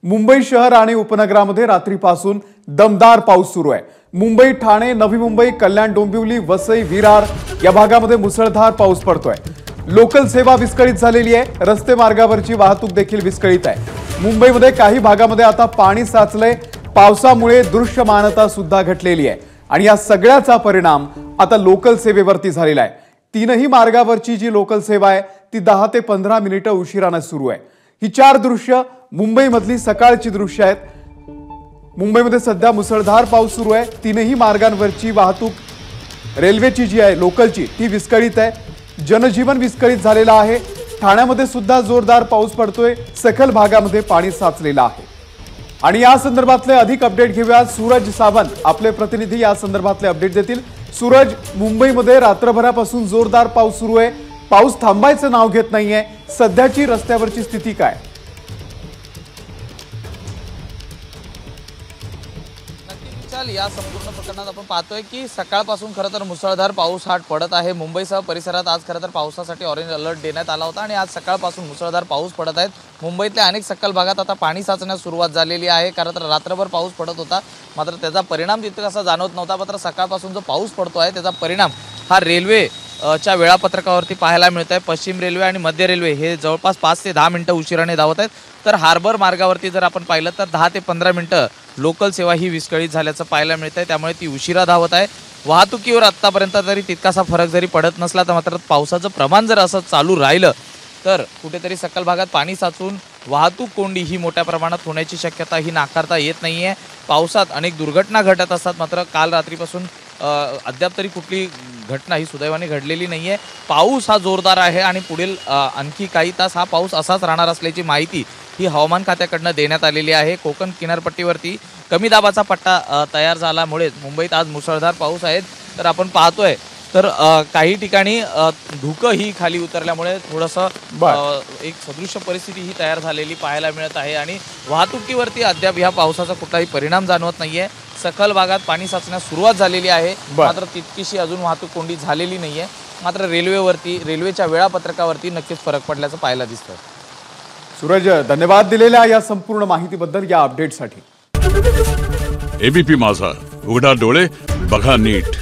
मुंबई शहर आणि उपनगरामध्ये रात्रीपासून दमदार पाऊस सुरू आहे। मुंबई, ठाणे, नवी मुंबई, कल्याण, डोंबिवली, वसई, विरार या भागामध्ये मुसळधार पाऊस पडतोय। लोकल सेवा विस्कळीत झालेली आहे। रस्ते मार्गावरची वाहतूक देखील विस्कळीत आहे। मुंबईमध्ये काही भागामध्ये आता पाणी साचलंय। पावसामुळे दृश्यमानता सुद्धा घटलेली आहे आणि या सगळ्याचा परिणाम आता लोकल सेवेवरती झालेला आहे। तीनही मार्गावरची जी लोकल सेवा आहे ती 10 ते 15 मिनिटे उशिराने सुरू आहे। ही चार दृश्य मुंबईमधली सकाळची दृश्य आहेत। मुंबईमध्ये सध्या मुसळधार पाऊस सुरू आहे। तीनही मार्गांवरची वाहतूक रेल्वेची जी आहे लोकलची ती विस्कळीत आहे। जनजीवन विस्कळीत झालेलं आहे। ठाण्यामध्ये सुद्धा जोरदार पाऊस पडतोय। सखल भागामध्ये पाणी साचलेलं आहे आणि या संदर्भातले अधिक अपडेट घेऊया। सूरज सावंत आपले प्रतिनिधी या संदर्भातले अपडेट देतील। सूरज, मुंबईमध्ये रात्रभरापासून जोरदार पाऊस सुरू आहे। पाऊस थांबायचं नाव घेत नाहीये। सध्याची रस्त्यावरची स्थिती काय? या संपूर्ण प्रकरणात आपण पाहतोय की सकाळपासून खरं तर मुसळधार पाऊस हा पडत आहे। मुंबईसह परिसरात आज खरं तर पावसासाठी ऑरेंज अलर्ट देण्यात आला होता आणि आज सकाळपासून मुसळधार पाऊस पडत आहेत। मुंबईतल्या अनेक सखल भागात आता पाणी साचण्यास सुरुवात झालेली आहे। खरं तर रात्रभर पाऊस पडत होता, मात्र त्याचा परिणाम तितकासा जाणवत नव्हता। मात्र सकाळपासून जो पाऊस पडतो आहे त्याचा परिणाम हा रेल्वे च्या वेळापत्रकावरती पाहायला मिळत आहे। पश्चिम रेल्वे आणि मध्य रेल्वे हे जवळपास 5 ते 10 मिनिटं उशिराने धावत आहेत, तर हार्बर मार्गावरती जर आपण पाहिलं तर 10 ते 15 मिनिटं लोकल सेवा ही विस्कळीत झाल्याचं पाहायला मिळत आहे। त्यामुळे ती उशिरा धावत आहे। वाहतुकीवर आत्तापर्यंत तरी तितकासा फरक जरी पडत नसला तर मात्र पावसाचं प्रमाण जर असं चालू राहिलं तर कुठेतरी सखल भागात पाणी साचून वाहतूक कोंडी ही मोठ्या प्रमाणात होण्याची शक्यता ही नाकारता येत नाहीये। पावसात अनेक दुर्घटना घडत असतात, मात्र काल रात्रीपासून अद्याप तरी कुठली घटना ही सुदैवाने घडलेली नाहीये। पाऊस हा जोरदार आहे आणि पुढील आणखी काही तास हा पाऊस असाच राहणार असल्याची माहिती ही हवामान खात्याकडून देण्यात आलेली आहे। कोकण किनारपट्टीवरती कमी दाबाचा पट्टा तयार झाल्यामुळे मुंबईत आज मुसळधार पाऊस आहे। तर आपण पाहतोय तर काही ठिकाणी धुकं ही खाली उतरल्यामुळे थोडंसं एक सदृश्य परिस्थिती ही तयार झालेली पाहायला मिळत आहे आणि वाहतुकीवरती अद्याप ह्या पावसाचा कुठलाही परिणाम जाणवत नाहीये। सखल भागात पाणी साचण्यास सुरुवात झालेली आहे, मात्र तितकीशी अजून वाहतूक कोंडी झालेली नाहीये। मात्र रेल्वेच्या वेळापत्रकावरती नक्कीच फरक पडल्याचं पाहायला दिसतं। सूरज, धन्यवाद दिलेल्या या संपूर्ण माहितीबद्दल, या अपडेटसाठी। एबीपी माझा, उघडा डोळे बघा नीट।